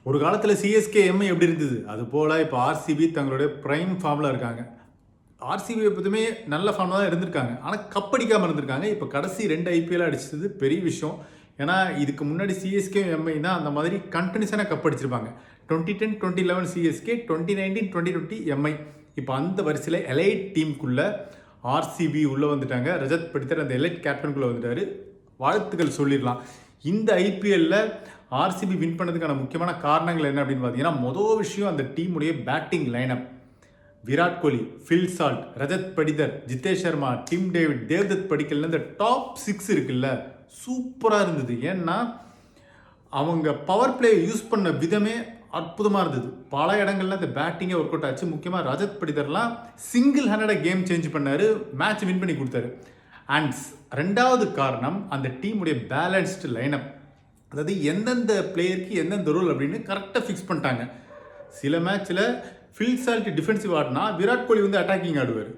ஒரு காலத்தில் CSK Mi எப்படி இருந்தது அது போல் இப்போ ஆர்சிபி தங்களுடைய ப்ரைம் ஃபார்மில் இருக்காங்க. ஆர்சிபி எப்போதுமே நல்ல ஃபார்மில் தான் இருந்திருக்காங்க, ஆனால் கப் அடிக்காமல் இருந்திருக்காங்க. இப்போ கடைசி 2 ஐபிஎல் அடிச்சது பெரிய விஷயம். ஏன்னா இதுக்கு முன்னாடி சிஎஸ்கே எம்ஐ தான் அந்த மாதிரி கண்டினியூஸான கப் அடிச்சிருப்பாங்க. 2010 2011 CSK, 2019 2020 Mi. இப்போ அந்த வரிசையில் எலைட் டீமுக்குள்ளே ஆர்சிபி உள்ளே வந்துட்டாங்க. ரஜத் படித்தர் அந்த எலைட் கேப்டனுக்குள்ளே வந்துட்டார். வாழ்த்துக்கள் சொல்லிடலாம். இந்த ஐபிஎல்ல ஆர்சிபி வின் பண்ணதுக்கான முக்கியமான காரணங்கள் என்ன அப்படின்னு பார்த்தீங்கன்னா, மொதல் விஷயம் அந்த டீமுடைய batting lineup. Virat Kohli, Phil Salt, Rajat Patidar, Jitesh Sharma, Tim David, Devdutt Padikkal, இந்த டாப் 6 இருக்குல்ல, சூப்பராக இருந்தது. ஏன்னா அவங்க பவர் பிளே யூஸ் பண்ண விதமே அற்புதமாக இருந்தது. பல இடங்கள்ல இந்த பேட்டிங்கே ஒர்க் அவுட் ஆச்சு. முக்கியமாக ரஜத் படிதர்லாம் சிங்கிள் ஹேண்டடாக கேம் சேஞ்ச் பண்ணார், மேட்ச் வின் பண்ணி கொடுத்தாரு. அண்ட் ரெண்டாவது காரணம் அந்த டீமுடைய பேலன்ஸ்டு லைனப். அதாவது எந்தெந்த பிளேயருக்கு எந்தெந்த ரோல் அப்படின்னு கரெக்டாக ஃபிக்ஸ் பண்ணிட்டாங்க. சில மேட்ச்சில் ஃபில் சால்ட் டிஃபென்சிவ் ஆடினா விராட் கோலி வந்து அட்டாக்கிங் ஆடுவார்.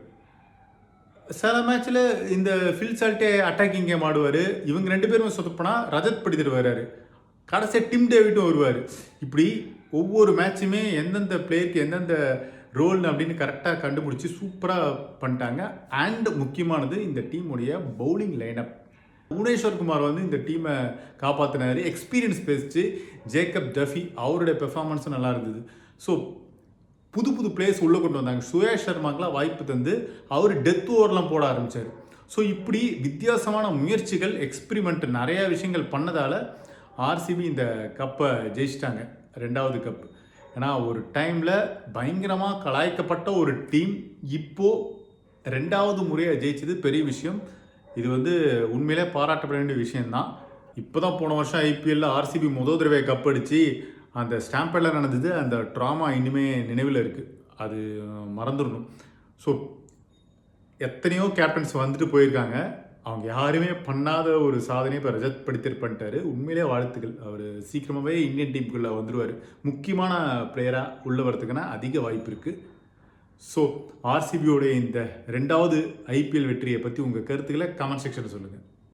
சில மேட்ச்சில் இந்த ஃபில் சால்ட்டே அட்டாக்கிங் கேம் ஆடுவார். இவங்க 2 பேரும் சொதப்பினா ரஜத் படிதர் வர்றாரு, கடைசியாக டிம் டேவிட்டும் வருவார். இப்படி ஒவ்வொரு மேட்சுமே எந்தெந்த பிளேயருக்கு எந்தெந்த ரோல் அப்படின்னு கரெக்டாக கண்டுபிடிச்சி சூப்பராக பண்ணிட்டாங்க. அண்ட் முக்கியமானது இந்த டீமுடைய பவுலிங் லைனப். புவனேஸ்வர் குமார் வந்து இந்த டீமை காப்பாற்றினார். எக்ஸ்பீரியன்ஸ் பேசிச்சு. ஜேக்கப் டஃபி அவருடைய பெர்ஃபார்மன்ஸும் நல்லா இருந்தது. ஸோ புது புது பிளேயர்ஸ் உள்ளே கொண்டு வந்தாங்க. சுரேஷ் சர்மாக்கெலாம் வாய்ப்பு தந்து அவர் டெத் ஓவர்லாம் போட ஆரம்பித்தார். ஸோ இப்படி வித்தியாசமான முயற்சிகள், எக்ஸ்பிரிமெண்ட் நிறையா விஷயங்கள் பண்ணதால் ஆர்சிபி இந்த கப்பை ஜெயிச்சிட்டாங்க, 2வது கப். ஏன்னா ஒரு டைமில் பயங்கரமாக கலாய்க்கப்பட்ட ஒரு டீம் இப்போது 2வது முறையாக ஜெயிச்சது பெரிய விஷயம். இது வந்து உண்மையிலே பாராட்டப்பட வேண்டிய விஷயந்தான். இப்போ தான் போன வருஷம் ஐபிஎல்ல ஆர்சிபி முதல் தடவை கப் அடித்து அந்த ஸ்டாம்பேடில் நடந்தது. அந்த ட்ராமா இனிமேல் நினைவில் இருக்குது, அது மறந்துடணும். ஸோ எத்தனையோ கேப்டன்ஸ் வந்துட்டு போயிருக்காங்க, அவங்க யாருமே பண்ணாத ஒரு சாதனையை இப்போ ரஜத் படித்தர் பண்ணிட்டாரு. உண்மையிலே வாழ்த்துக்கள். அவர் சீக்கிரமாகவே இந்தியன் டீமுக்குள்ளே வந்துடுவார். முக்கியமான பிளேயராக உள்ள வரதுக்கான அதிக வாய்ப்பு இருக்குது. ஸோ ஆர்சிபியோடைய இந்த 2வது ஐபிஎல் வெற்றியை பற்றி உங்கள் கருத்துக்களை கமெண்ட் செக்ஷனில் சொல்லுங்கள்.